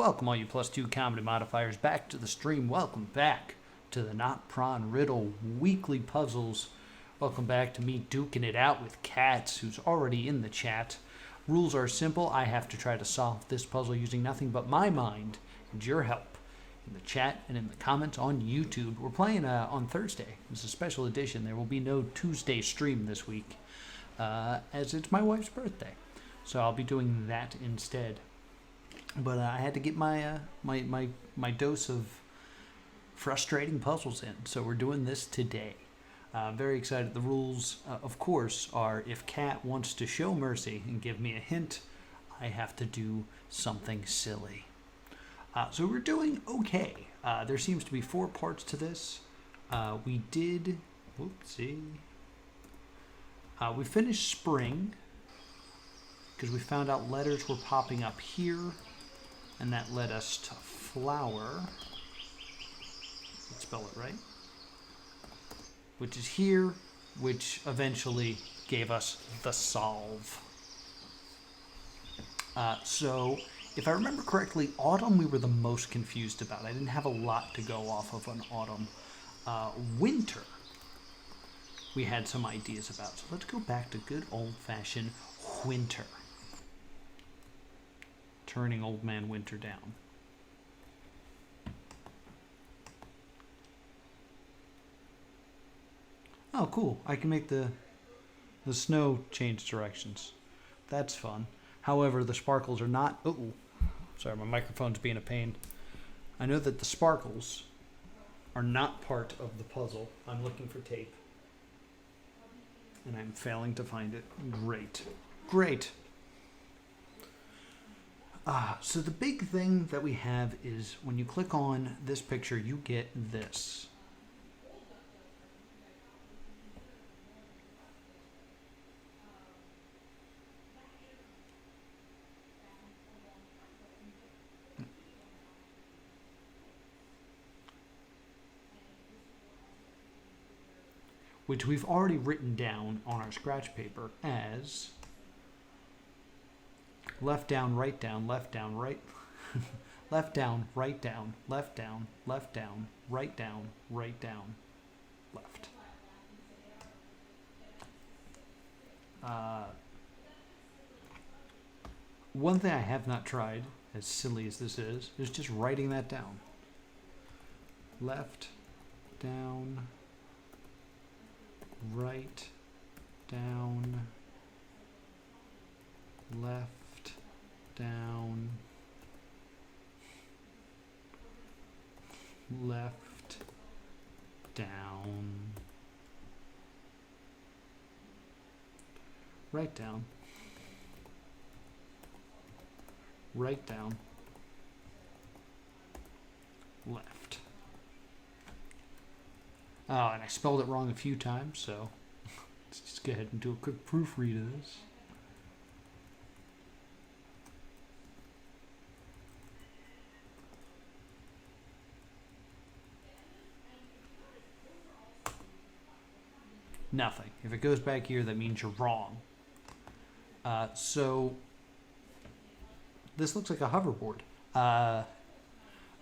Welcome all you +2 comedy modifiers back to the stream. Welcome back to the NotPron Riddle weekly puzzles. Welcome back to me duking it out with Catz, who's already in the chat. Rules are simple. I have to try to solve this puzzle using nothing but my mind and your help in the chat and in the comments on YouTube. We're playing on Thursday. It's a special edition. There will be no Tuesday stream this week as it's my wife's birthday. So I'll be doing that instead. But I had to get my my dose of frustrating puzzles in, so we're doing this today. Very excited. The rules, of course, are if Cat wants to show mercy and give me a hint, I have to do something silly. So we're doing okay. There seems to be 4 parts to this. We did, whoopsie. We finished spring because we found out letters were popping up here. And that led us to flower. Let's spell it right. Which is here, which eventually gave us the solve. So, if I remember correctly, autumn we were the most confused about. I didn't have a lot to go off of on autumn. Winter, we had some ideas about. So let's go back to good old-fashioned winter. Turning Old Man Winter down. Oh, cool. I can make the snow change directions. That's fun. However, the sparkles are not... Oh, sorry, my microphone's being a pain. I know that the sparkles are not part of the puzzle. I'm looking for tape. And I'm failing to find it. Great. Great. So the big thing that we have is when you click on this picture, you get this. Which we've already written down on our scratch paper as left down, right down, left down, right, left down, right down, left down, left down, right down, right down, left. One thing I have not tried, as silly as this is just writing that down. Left, down, right, down, left, down, left, down, right down, right down, left. Oh, and I spelled it wrong a few times, so let's just go ahead and do a quick proofread of this. Nothing. If it goes back here, that means you're wrong. So this looks like a hoverboard.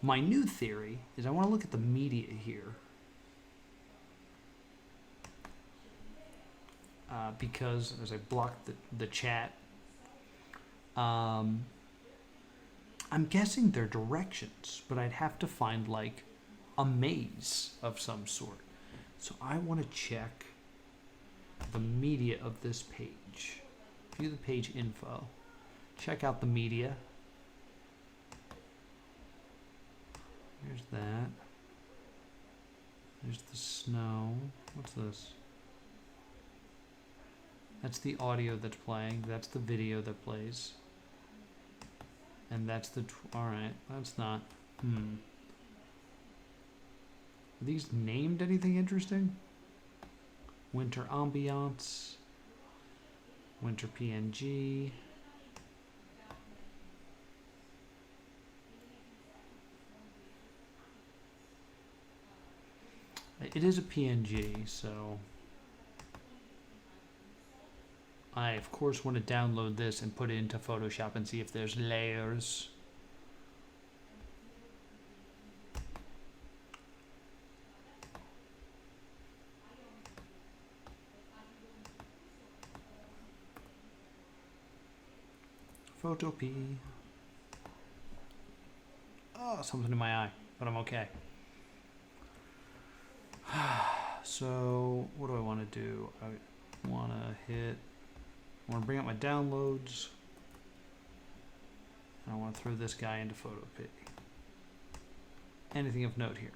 My new theory is I want to look at the media here. Because as I blocked the chat, I'm guessing they're directions, but I'd have to find like a maze of some sort. So I want to check the media of this page. View the page info. Check out the media. There's that. There's the snow. What's this? That's the audio that's playing. That's the video that plays. And that's the... Alright, that's not... Are these named anything interesting? Winter ambiance. Winter PNG. It is a PNG, so... I, of course, want to download this and put it into Photoshop and see if there's layers. Photo P. Oh, something in my eye, but I'm okay. So, what do I want to do? I want to bring up my downloads. And I want to throw this guy into Photo P. Anything of note here?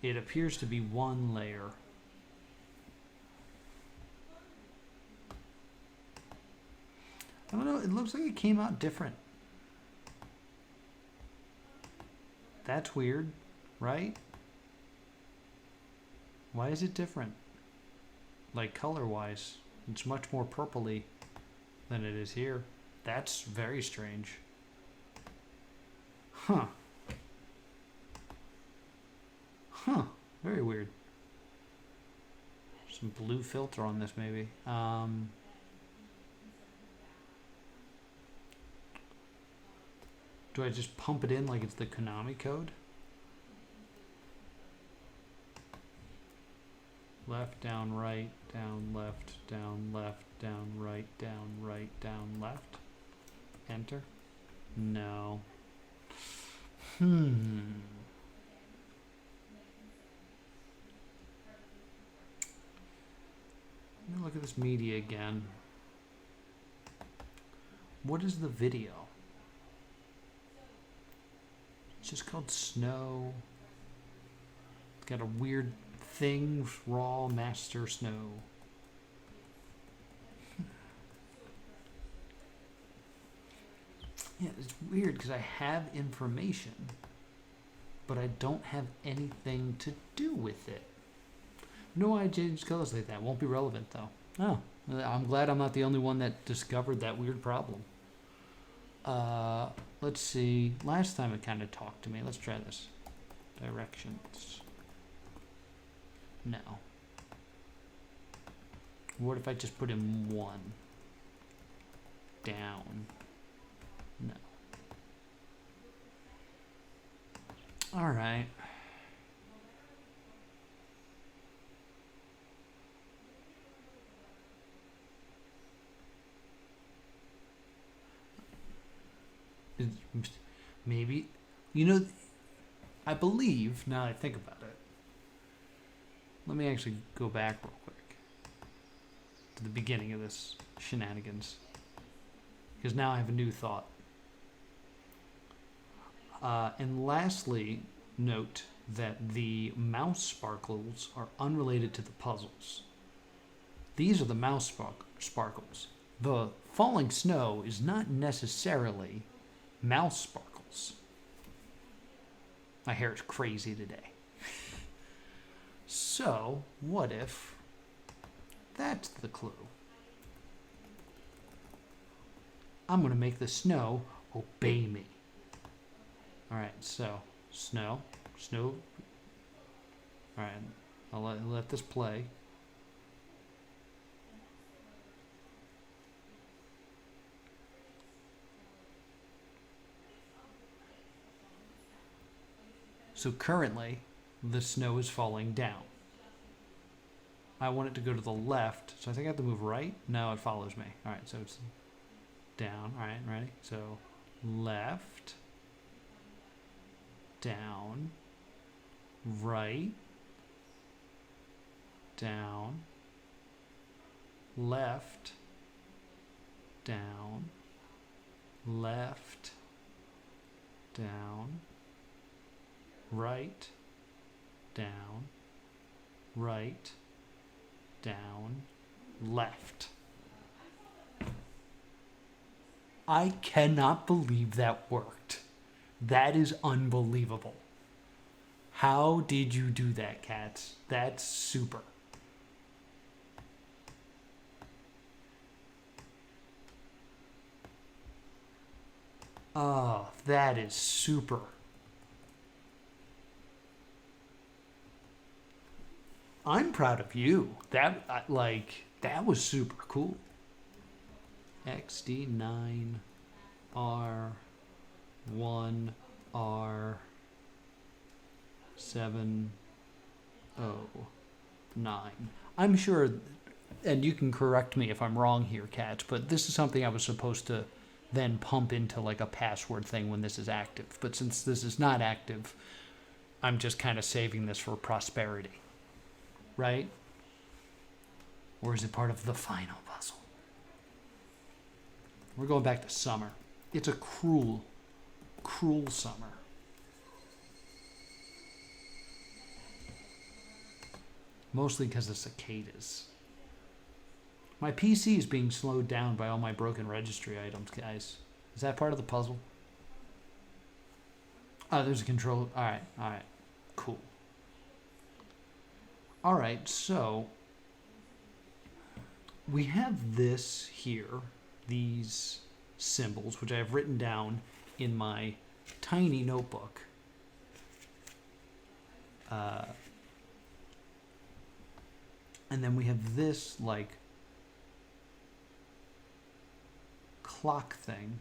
It appears to be one layer. I don't know, it looks like it came out different. That's weird, right? Why is it different? Like color-wise, it's much more purpley than it is here. That's very strange. Huh. Huh. Very weird. Some blue filter on this, maybe. Do I just pump it in like it's the Konami code? Left, down, right, down, left, down, right, down, left. Enter. No. Let me look at this media again. What is the video? It's just called Snow. It's got a weird thing, raw master snow. Yeah, it's weird because I have information, but I don't have anything to do with it. No, I changed colors like that. Won't be relevant though. Oh, I'm glad I'm not the only one that discovered that weird problem. Let's see. Last time it kind of talked to me. Let's try this. Directions. No. What if I just put in 1? Down. No. All right. Maybe, you know, I believe, now that I think about it, let me actually go back real quick to the beginning of this shenanigans, because now I have a new thought. And lastly, note that the mouse sparkles are unrelated to the puzzles. These are the mouse sparkles. The falling snow is not necessarily mouse sparkles. My hair is crazy today. So, what if that's the clue? I'm going to make the snow obey me. Alright, so, snow. Alright, I'll let this play. So currently, the snow is falling down. I want it to go to the left, so I think I have to move right. No, it follows me. All right, so it's down. All right, ready? So left, down, right, down, left, down, left, down, right, down, right, down, left. I cannot believe that worked. That is unbelievable. How did you do that, Catz? That's super. Oh, that is super. I'm proud of you. That was super cool. XD9 R1 R709. I'm sure and you can correct me if I'm wrong here, Catz, but this is something I was supposed to then pump into like a password thing when this is active. But since this is not active, I'm just kind of saving this for prosperity, right? Or is it part of the final puzzle? We're going back to summer. It's a cruel, cruel summer. Mostly because of cicadas. My PC is being slowed down by all my broken registry items, guys. Is that part of the puzzle? Oh, there's a control. Alright, cool. Alright, so we have this here, these symbols, which I have written down in my tiny notebook. And then we have this, like, clock thing.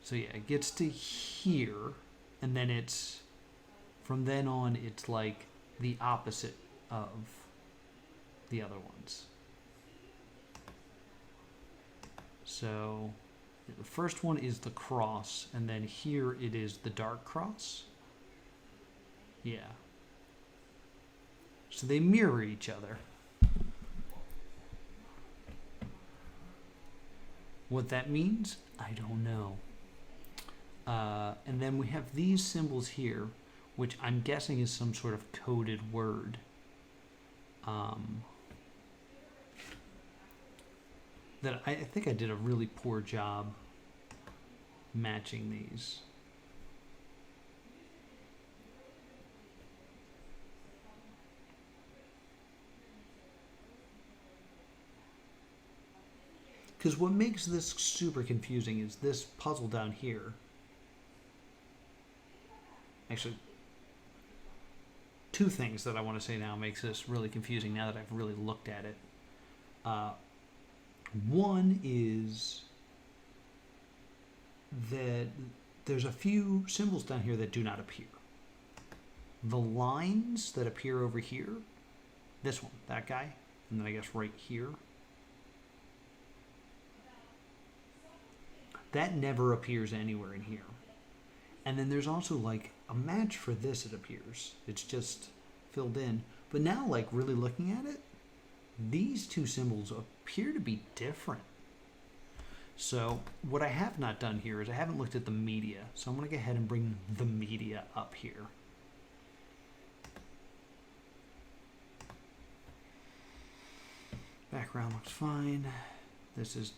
So yeah, it gets to here, and then it's, from then on, it's like the opposite of the other ones. So the first one is the cross, and then here it is the dark cross. Yeah. So they mirror each other. What that means, I don't know. And then we have these symbols here, which I'm guessing is some sort of coded word. That I think I did a really poor job matching these. Because what makes this super confusing is this puzzle down here. Actually, two things that I want to say now makes this really confusing now that I've really looked at it. One is that there's a few symbols down here that do not appear. The lines that appear over here, this one, that guy, and then I guess right here, that never appears anywhere in here. And then there's also like a match for this, it appears. It's just filled in. But now, like, really looking at it, these two symbols appear to be different. So what I have not done here is I haven't looked at the media. So I'm going to go ahead and bring the media up here. Background looks fine. This is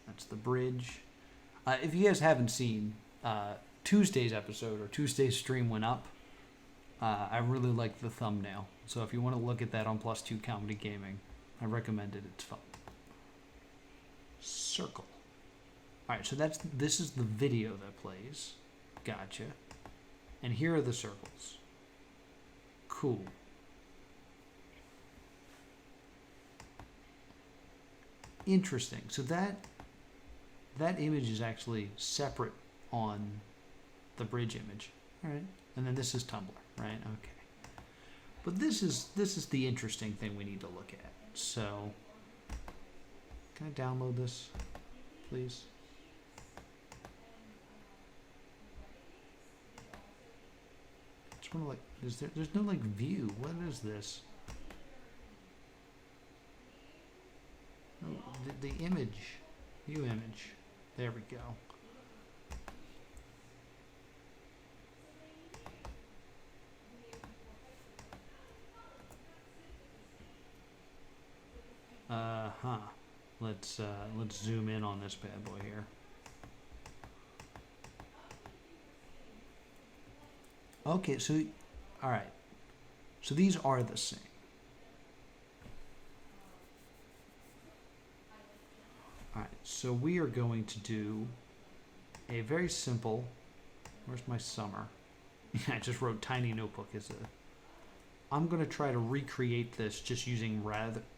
that's the bridge. If you guys haven't seen Tuesday's episode or Tuesday's stream went up, I really like the thumbnail. So if you want to look at that on +2 Comedy Gaming, I recommend it. It's fun. Circle. All right, so this is the video that plays. Gotcha. And here are the circles. Cool. Interesting. So that image is actually separate on the bridge image. All right. And then this is Tumblr, right? Okay. But this is the interesting thing we need to look at. So can I download this, please? It's one of like, there's no like view. What is this? Oh, the image, view image. There we go. Let's zoom in on this bad boy here. Okay, so all right. So these are the same. All right, so we are going to do a very simple, where's my summer? I just wrote tiny notebook as a, I'm going to try to recreate this just using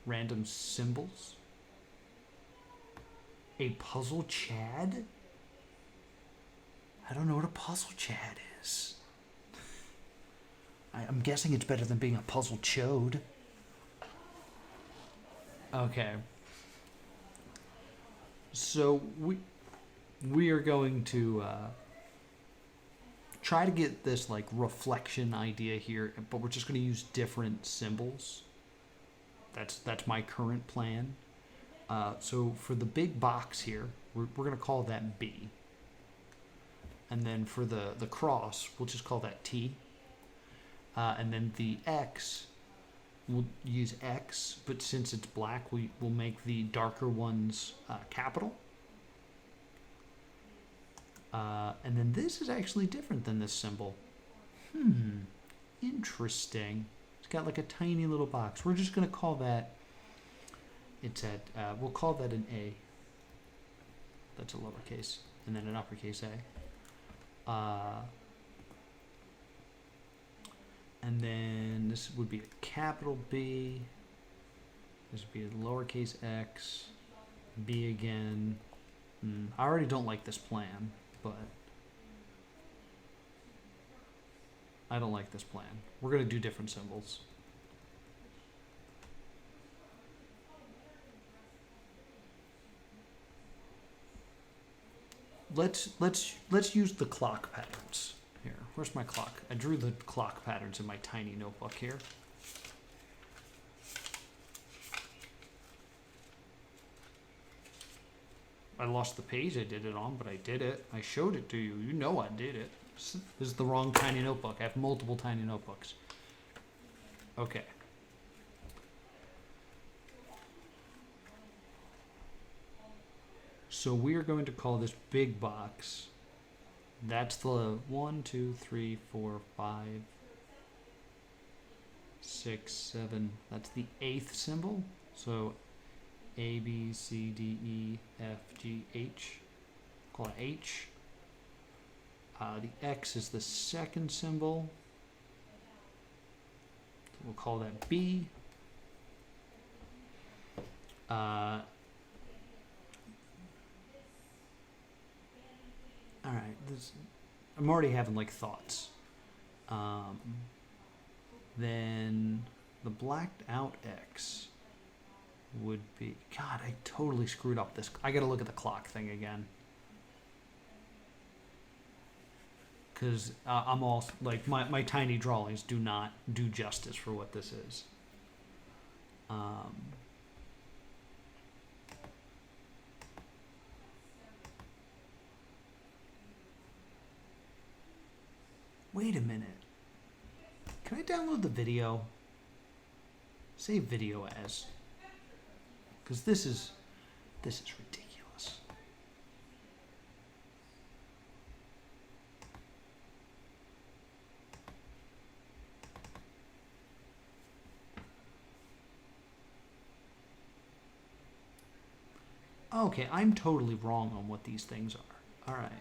random symbols. A puzzle Chad? I don't know what a puzzle Chad is. I'm guessing it's better than being a puzzle chode. Okay. So we are going to try to get this like reflection idea here, but we're just going to use different symbols. That's my current plan. So for the big box here, we're going to call that B. And then for the cross, we'll just call that T. And then the X, we'll use X, but since it's black, we'll make the darker ones capital. And then this is actually different than this symbol. Interesting. It's got like a tiny little box. We're just going to call that, we'll call that an A. That's a lowercase. And then an uppercase A. And then this would be a capital B. This would be a lowercase x. B again. I already don't like this plan, but I don't like this plan. We're going to do different symbols. Let's use the clock patterns here. Where's my clock? I drew the clock patterns in my tiny notebook here. I lost the page I did it on, but I did it. I showed it to you. You know I did it. This is the wrong tiny notebook. I have multiple tiny notebooks. Okay. So we are going to call this big box. That's the 1, 2, 3, 4, 5, 6, 7. That's the 8th symbol. So A, B, C, D, E, F, G, H. Call it H. The X is the 2nd symbol. So we'll call that B. All right, I'm already having like thoughts. Then the blacked out X would be, God, I totally screwed up this. I got to look at the clock thing again. Because I'm all, like, my tiny drawings do not do justice for what this is. Wait a minute. Can I download the video? Save video as. Because this is ridiculous. Okay, I'm totally wrong on what these things are. All right.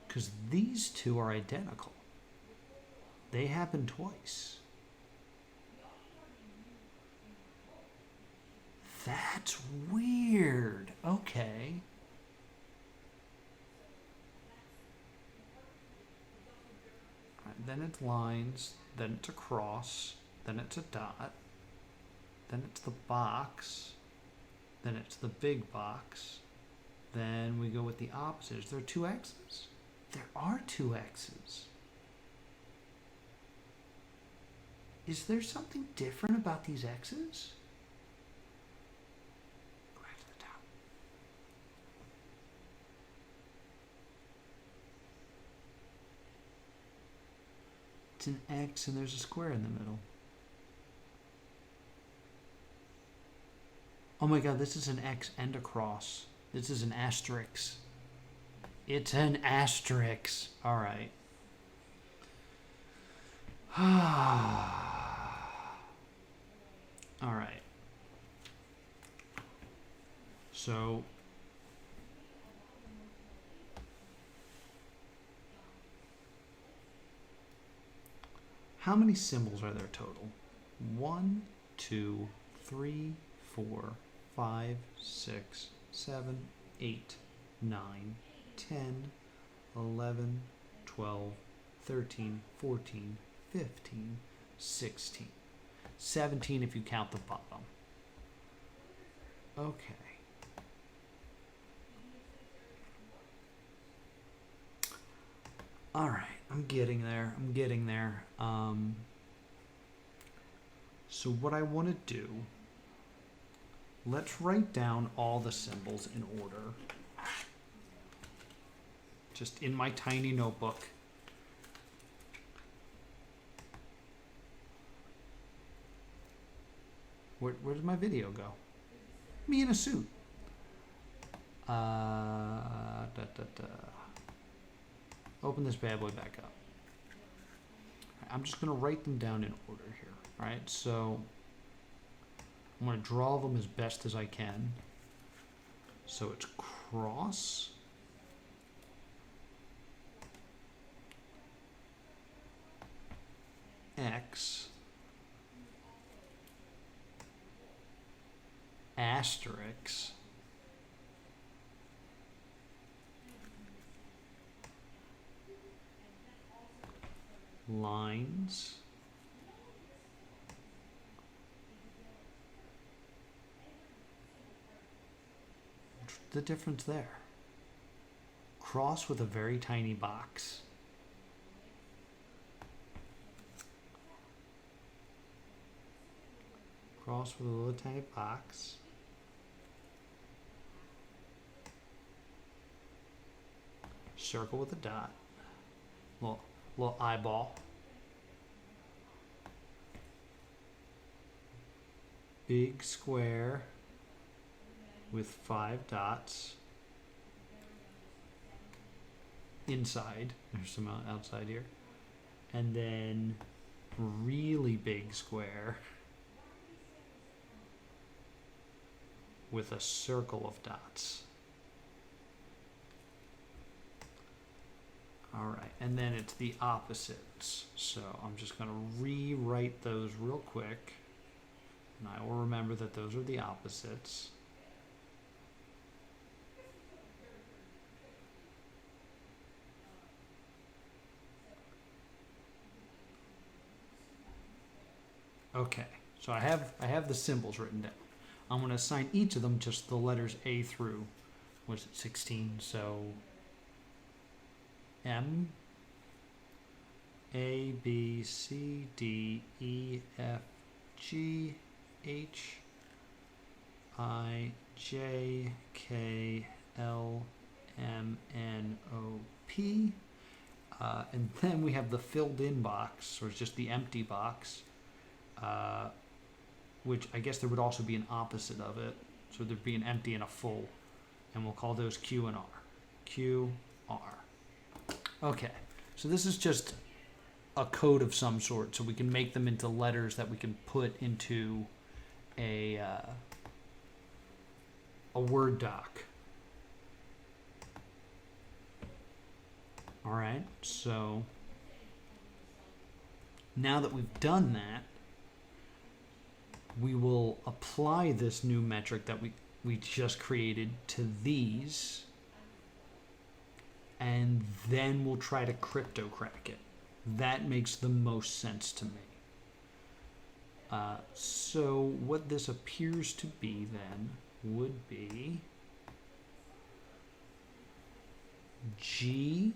Because these two are identical. They happen twice. That's weird. Okay. Right, then it's lines, then it's a cross, then it's a dot, then it's the box, then it's the big box, then we go with the opposite. Is there 2 X's? There are 2 X's. Is there something different about these X's? Go back to the top. It's an X and there's a square in the middle. Oh my God, this is an X and a cross. This is an asterisk. It's an asterisk. All right. All right. So how many symbols are there total? 1, 2, 3, 4, 5, 6, 7, 8. 9, 10, 11, 12, 13, 14, 15, 16. 17 if you count the bottom. Okay. All right, I'm getting there. So what I want to do, let's write down all the symbols in order. Just in my tiny notebook. Where did my video go? Me in a suit. Open this bad boy back up. I'm just going to write them down in order here. All right, so I'm going to draw them as best as I can. So it's cross, X, asterisk, lines, what's the difference there? Cross with a very tiny box. Cross with a little tiny box. Circle with a dot. Little eyeball. Big square with 5 dots. Inside. There's some outside here. And then really big square with a circle of dots. All right, and then it's the opposites. So I'm just going to rewrite those real quick, and I will remember that those are the opposites. Okay, so I have the symbols written down. I'm going to assign each of them just the letters A through, was it 16? So M, A, B, C, D, E, F, G, H, I, J, K, L, M, N, O, P. And then we have the filled in box, or just the empty box, which I guess there would also be an opposite of it. So there'd be an empty and a full. And we'll call those Q and R. Q, R. Okay, so this is just a code of some sort, so we can make them into letters that we can put into a Word doc. All right, so now that we've done that, we will apply this new metric that we just created to these, and then we'll try to crypto crack it. That makes the most sense to me. So what this appears to be then would be G,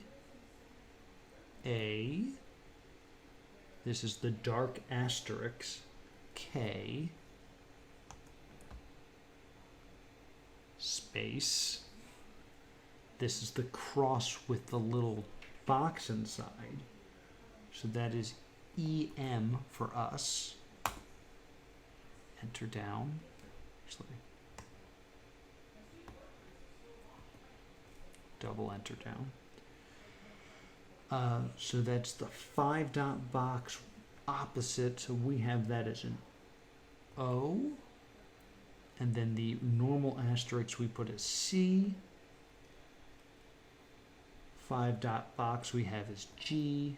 A, this is the dark asterisk, K, space, this is the cross with the little box inside, so that is EM for us. Enter down. Actually, double enter down. So that's the 5 dot box opposite, so we have that as an O, and then the normal asterisk we put as C. 5 dot box we have as G.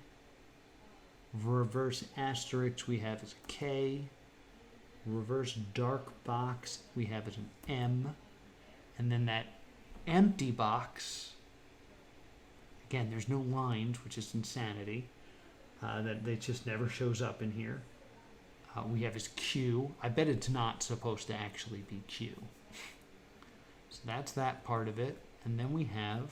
Reverse asterisk we have as a K. Reverse dark box we have as an M. And then that empty box. Again, there's no lines, which is insanity. That it just never shows up in here. We have his Q. I bet it's not supposed to actually be Q. So that's that part of it. And then we have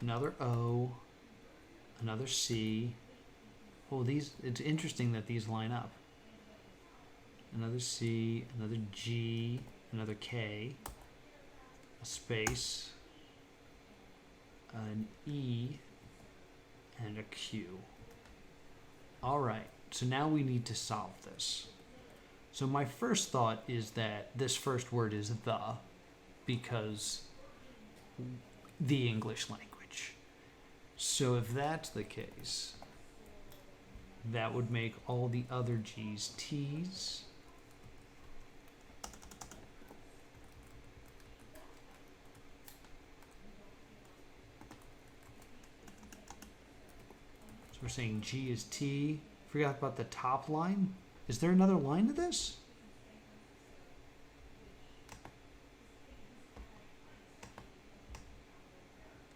another O, another C. Oh, it's interesting that these line up. Another C, another G, another K, a space, an E, and a Q. All right, so now we need to solve this. So my first thought is that this first word is the, because the English language. So if that's the case, that would make all the other G's T's. So we're saying G is T. Forgot about the top line. Is there another line to this?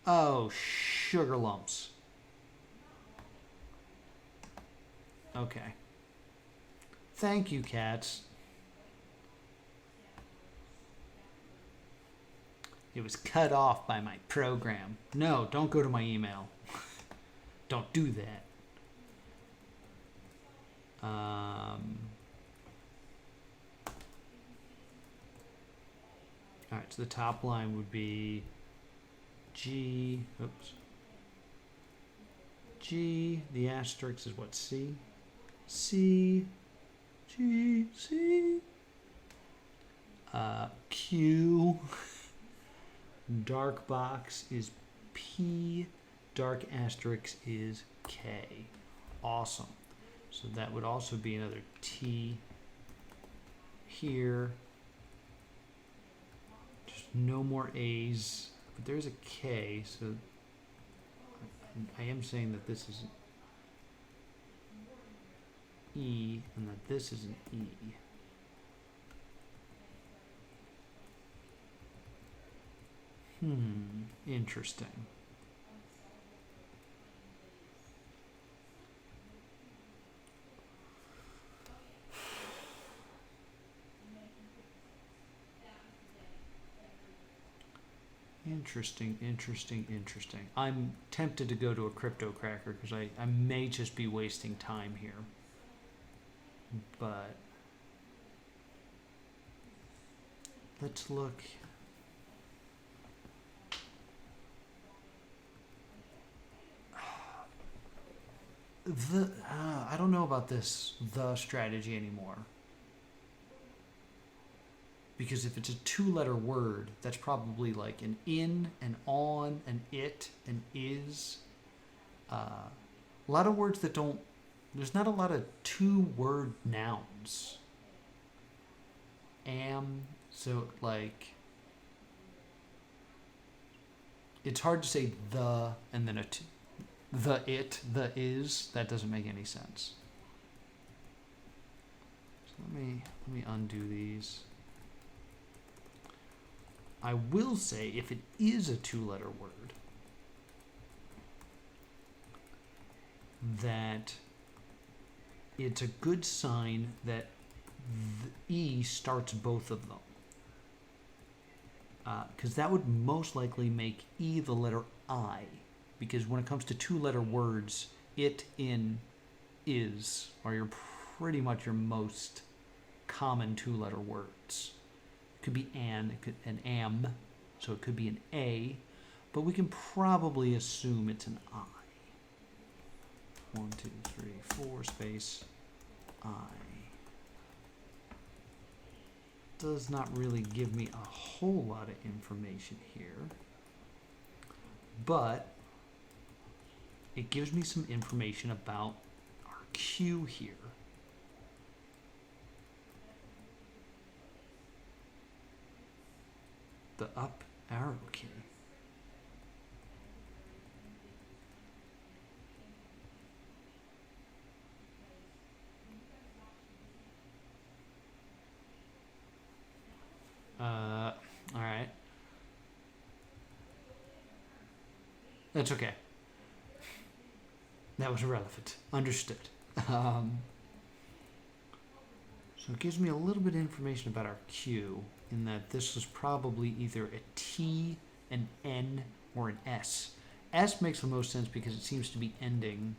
Oh, sugar lumps. Okay. Thank you, Catz. It was cut off by my program. No, don't go to my email. Don't do that. All right, so the top line would be G, oops. G, the asterisk is what, C? C, G, C. Q, dark box is P, dark asterisk is K. Awesome. So that would also be another T here. Just no more A's, but there's a K, so I am saying that this is an E and that this is an E. Interesting. Interesting. I'm tempted to go to a crypto cracker because I may just be wasting time here. But let's look. I don't know about this the strategy anymore. Because if it's a two-letter word, that's probably like an in, an on, an it, an is. A lot of words that don't... There's not a lot of two-word nouns. Am, so like... It's hard to say the and then the it, the is. That doesn't make any sense. So let me undo these. I will say, if it is a two-letter word, that it's a good sign that the E starts both of them. Because that would most likely make E the letter I. Because when it comes to two-letter words, it, in, is are pretty much your most common two-letter words. Could be an am, so it could be an A, but we can probably assume it's an I. 1, 2, 3, 4, space, I. Does not really give me a whole lot of information here, but it gives me some information about our Q here. The up arrow key. That's okay. That was irrelevant. Understood. So it gives me a little bit of information about our Q, in that this is probably either a T, an N, or an S. S makes the most sense because it seems to be ending.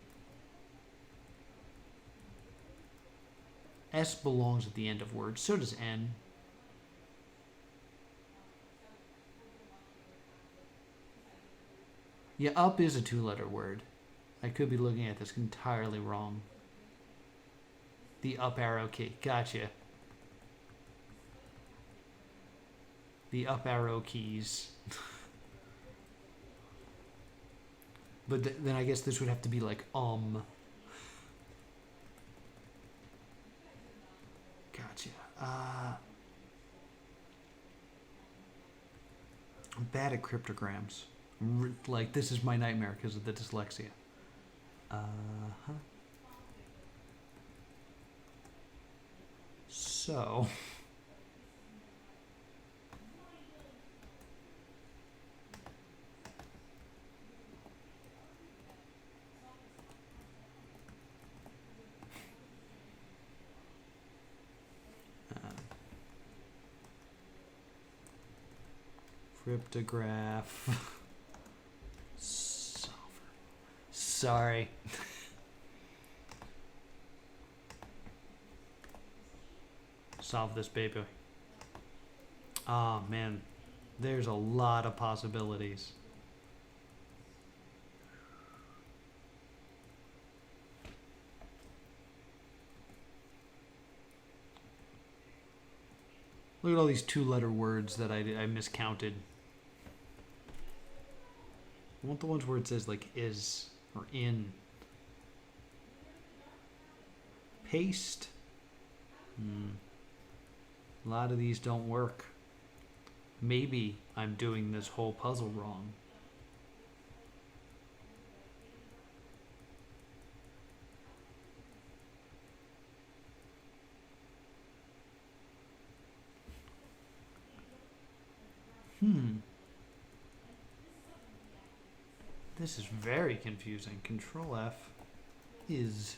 S belongs at the end of words. So does N. Yeah, up is a two-letter word. I could be looking at this entirely wrong. The up arrow key. Gotcha. The up arrow keys. But then I guess this would have to be like Gotcha. I'm bad at cryptograms. Like, this is my nightmare because of the dyslexia. So... cryptograph. Solver. Sorry. Solve this baby. Oh man, there's a lot of possibilities. Look at all these two-letter words that I miscounted. I want the ones where it says like is or in. Paste. A lot of these don't work. Maybe I'm doing this whole puzzle wrong. This is very confusing. Control F is...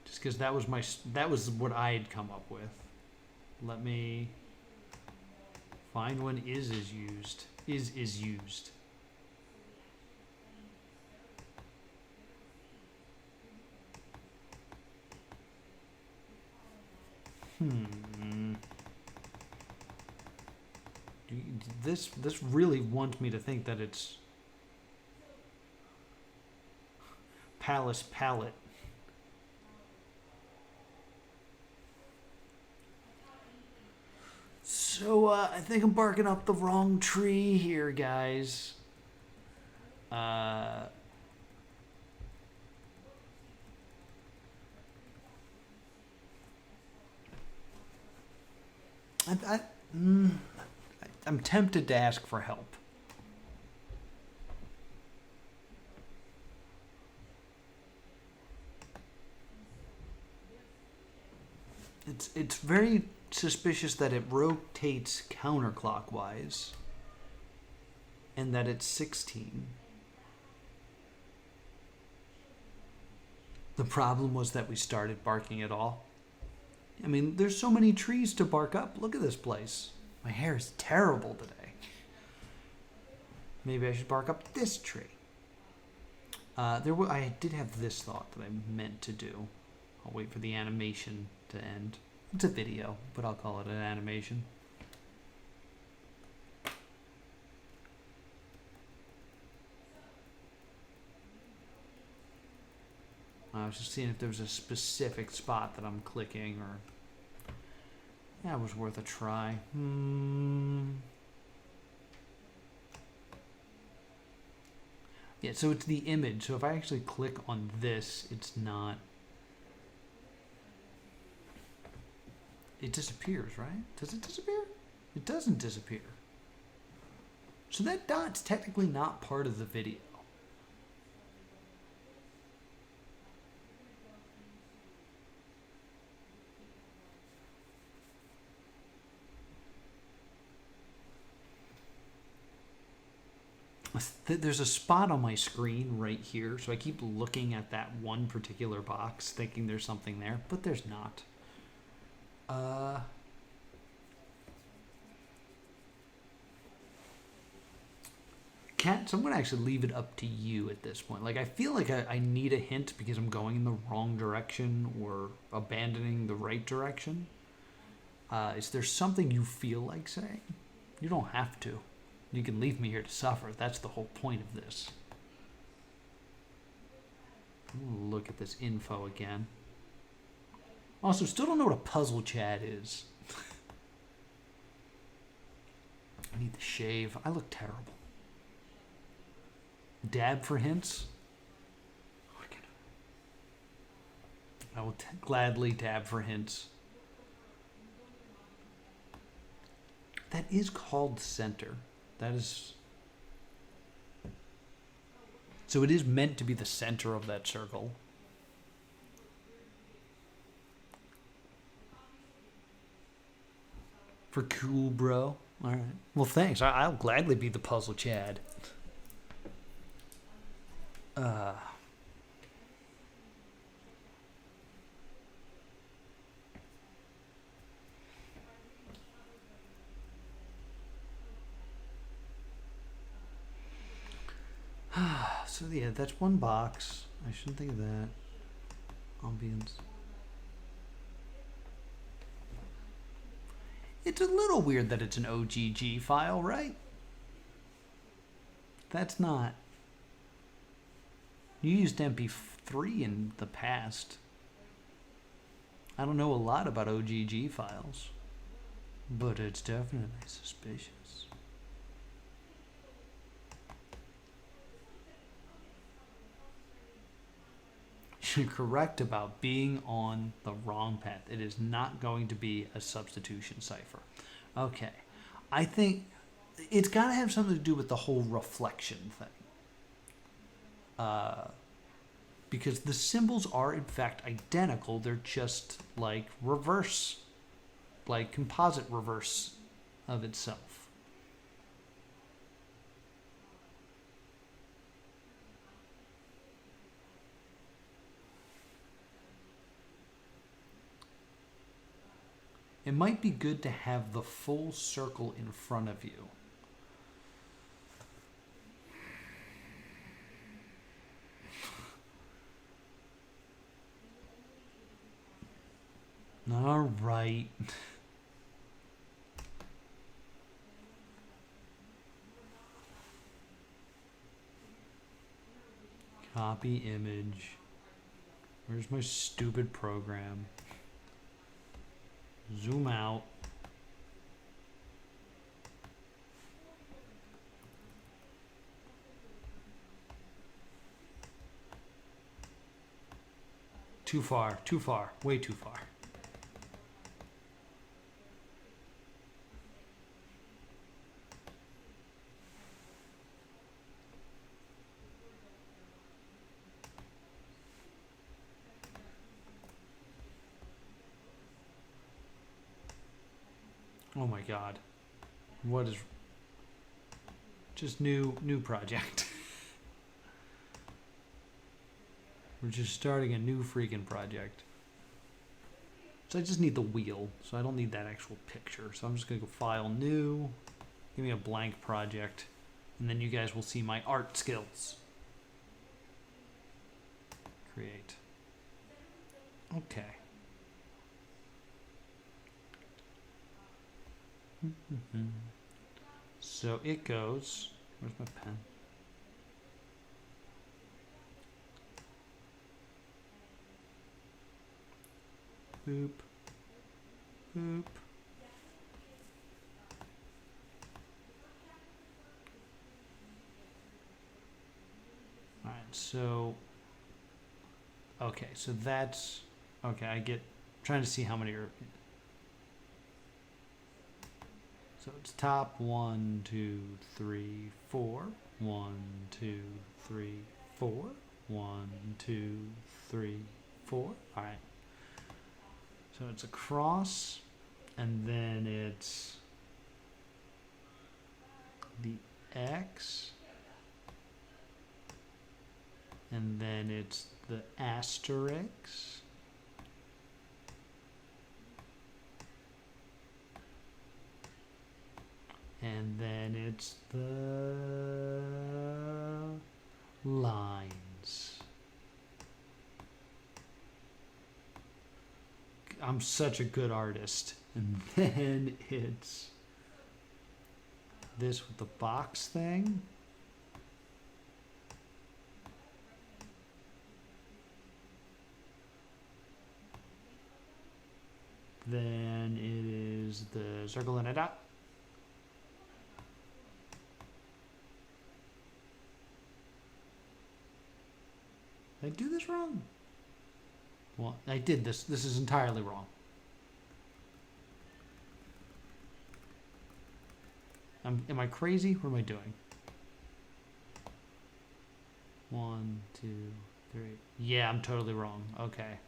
Just because that was what I had come up with. Let me find when is used. Is used. This really wants me to think that it's Palace Palette. So I think I'm barking up the wrong tree here, guys. I'm tempted to ask for help. It's very suspicious that it rotates counterclockwise and that it's 16. The problem was that we started barking at all. I mean, there's so many trees to bark up. Look at this place. My hair is terrible today. Maybe I should bark up this tree. I did have this thought that I meant to do. I'll wait for the animation to end. It's a video, but I'll call it an animation. I was just seeing if there was a specific spot that I'm clicking, or... Yeah, it was worth a try. Yeah, so it's the image. So if I actually click on this, it's not... It disappears, right? Does it disappear? It doesn't disappear. So that dot's technically not part of the video. There's a spot on my screen right here, so I keep looking at that one particular box, thinking there's something there, but there's not. Catz, I'm going to actually leave it up to you at this point. Like, I feel like I need a hint because I'm going in the wrong direction or abandoning the right direction. Is there something you feel like saying? You don't have to. You can leave me here to suffer. That's the whole point of this. Look at this info again. Also, still don't know what a puzzle chat is. I need to shave. I look terrible. Dab for hints? I will gladly dab for hints. That is called center. That is... So it is meant to be the center of that circle. For cool, bro. All right. Well, thanks. I'll gladly be the puzzle Chad. So yeah, that's one box. I shouldn't think of that. Ambience. It's a little weird that it's an OGG file, right? That's not. You used MP3 in the past. I don't know a lot about OGG files, but it's definitely suspicious. You're correct about being on the wrong path. It is not going to be a substitution cipher. Okay. I think it's got to have something to do with the whole reflection thing. Because the symbols are in fact identical. They're just like reverse, like composite reverse of itself. It might be good to have the full circle in front of you. All right. Copy image. Where's my stupid program? Zoom out. Too far, way too far. Oh my god. What is... Just new project. We're just starting a new freaking project. So I just need the wheel. So I don't need that actual picture. So I'm just going to go File, New. Give me a blank project. And then you guys will see my art skills. Create. Okay. So it goes, where's my pen? Boop, boop. All right, so, okay, so that's, okay, I get, trying to see how many are, so it's top 1, 2, 3, 4. 1, 2, 3, 4. 1, 2, 3, 4. All right. So it's a cross, and then it's the X, And then it's the asterisk. And then it's the lines. I'm such a good artist. And then it's this with the box thing. Then it is the circle and a dot. Did I do this wrong? Well, I did this. This is entirely wrong. Am I crazy? What am I doing? 1, 2, 3. Yeah, I'm totally wrong. Okay.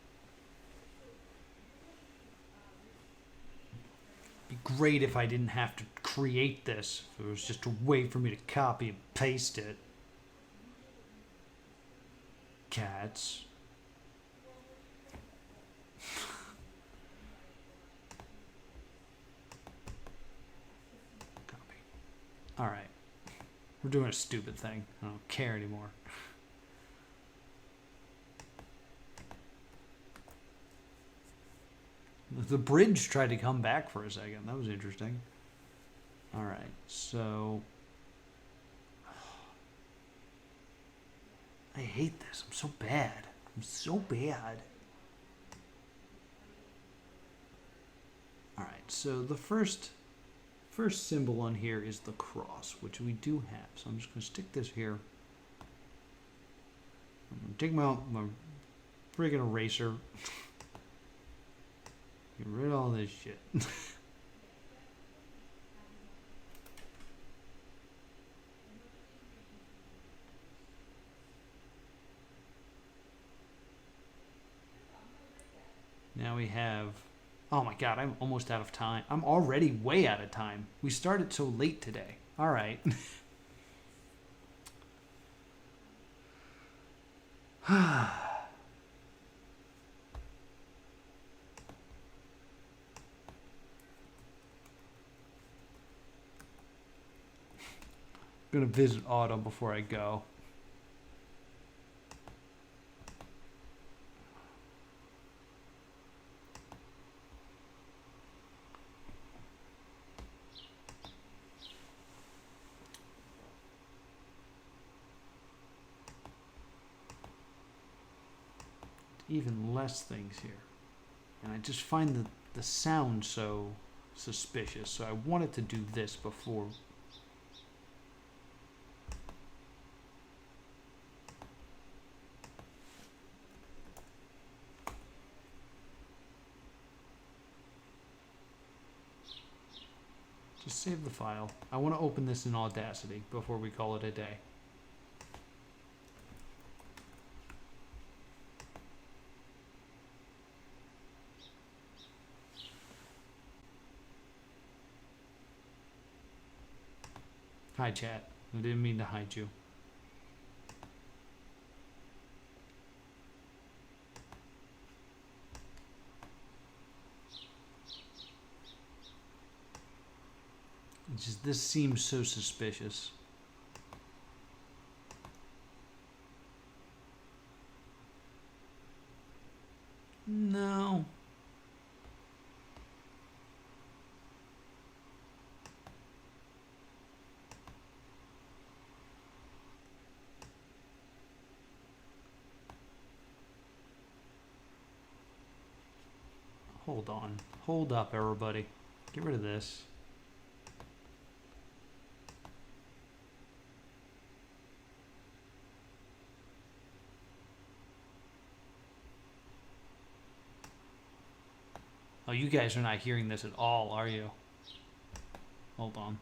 It'd be great if I didn't have to create this. If it was just a way for me to copy and paste it. Catz. Copy. All right. We're doing a stupid thing. I don't care anymore. The bridge tried to come back for a second. That was interesting. All right. So I hate this. I'm so bad. I'm so bad. All right. So the first symbol on here is the cross, which we do have. So I'm just going to stick this here. I'm going to take my friggin' eraser. Get rid of all this shit. Now we have... Oh my god, I'm almost out of time. I'm already way out of time. We started so late today. Alright. I'm gonna visit Autumn before I go. Even less things here. And I just find the sound so suspicious. So I wanted to do this before. Just save the file. I want to open this in Audacity before we call it a day. Hi, chat. I didn't mean to hide you. It's just, this seems so suspicious. No. Hold on. Hold up, everybody. Get rid of this. Oh, you guys are not hearing this at all, are you? Hold on.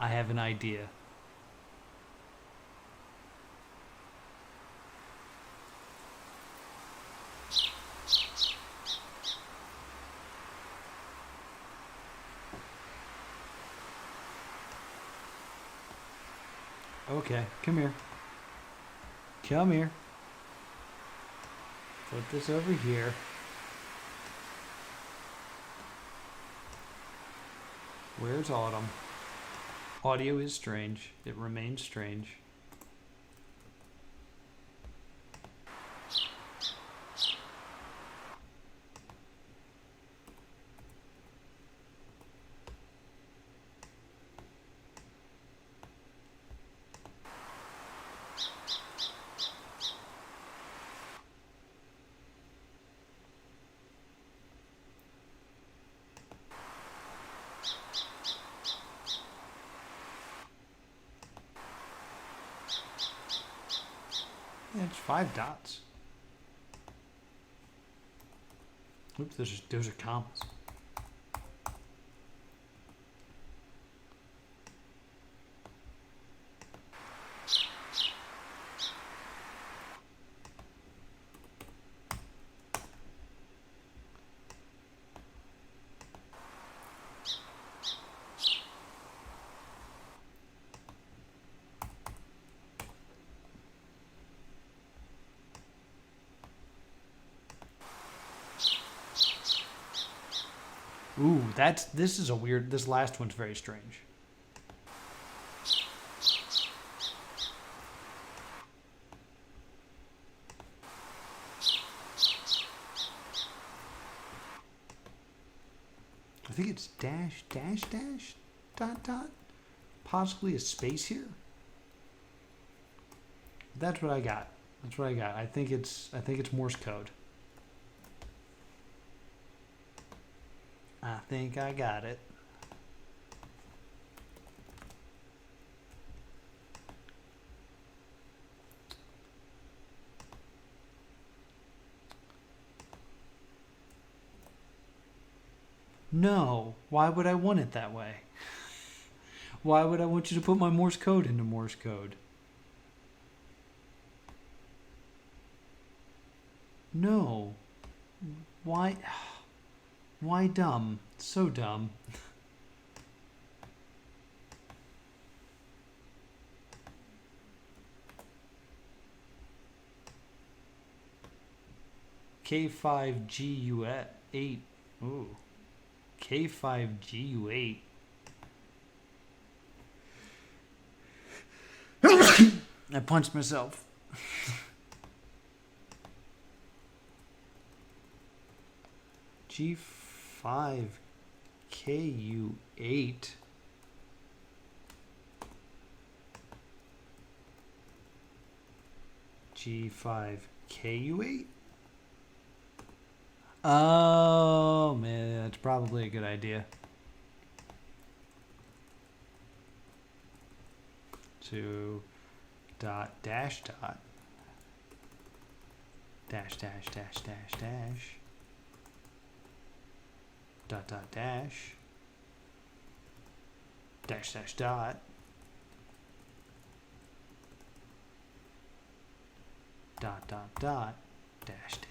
I have an idea. Okay, come here. Come here. Put this over here. Where's Autumn? Audio is strange. It remains strange. Yeah, it's 5 dots. Oops, those are commas. Ooh, this last one's very strange. I think it's dash, dash, dash, dot, dot. Possibly a space here. That's what I got. That's what I got. I think it's Morse code. I think I got it. No, why would I want it that way? Why would I want you to put my Morse code into Morse code? No. Why? Why dumb? So dumb. K5GU8. Ooh. K5GU8. I punched myself. G5KU8. G5KU8? Oh, man, that's probably a good idea. To dot dash dot dash dash dash dash dash dot dot dash dash dash dot dot dot dot dash dash.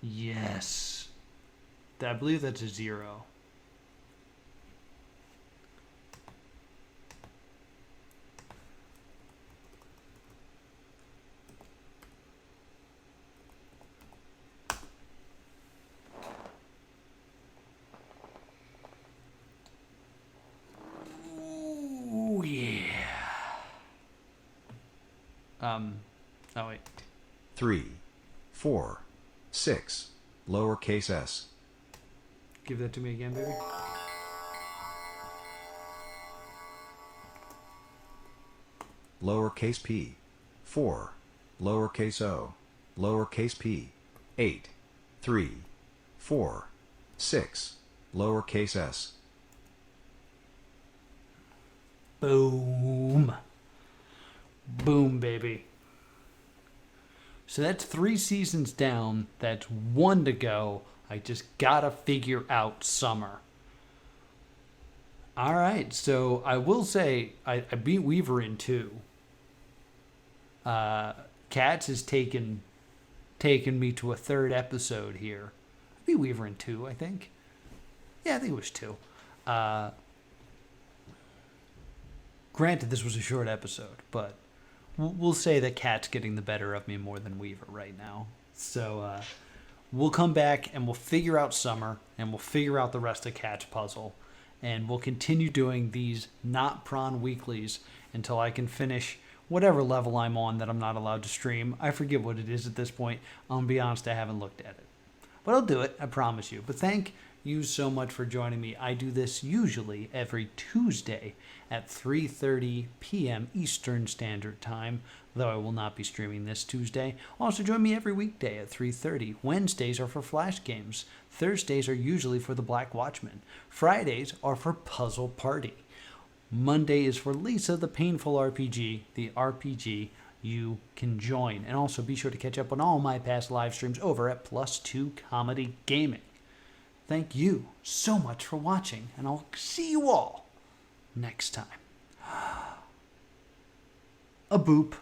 Yes. I believe that's a 0. Ooh, yeah. Oh wait. 3, 4, 6, lowercase s. Give that to me again, baby. Lowercase p. 4, lowercase o, lowercase p. 8, 3, 4, 6, lowercase s. Boom. Boom, baby. So that's 3 seasons down. That's 1 to go. I just gotta figure out summer. All right, so I will say I beat Weaver in 2. Catz has taken me to a 3rd episode here. I beat Weaver in 2, I think. Yeah, I think it was 2. Granted, this was a short episode, but we'll say that Cat's getting the better of me more than Weaver right now. So we'll come back and we'll figure out summer and we'll figure out the rest of Cat's puzzle. And we'll continue doing these NotPron weeklies until I can finish whatever level I'm on that I'm not allowed to stream. I forget what it is at this point. I'll be honest, I haven't looked at it. But I'll do it, I promise you. But thank you so much for joining me. I do this usually every Tuesday at 3:30 p.m. Eastern Standard Time, though I will not be streaming this Tuesday. Also join me every weekday at 3:30. Wednesdays are for Flash games. Thursdays are usually for the Black Watchman. Fridays are for Puzzle Party. Monday is for Lisa, the Painful RPG, the RPG you can join. And also be sure to catch up on all my past live streams over at +2 Comedy Gaming. Thank you so much for watching, and I'll see you all next time. A boop.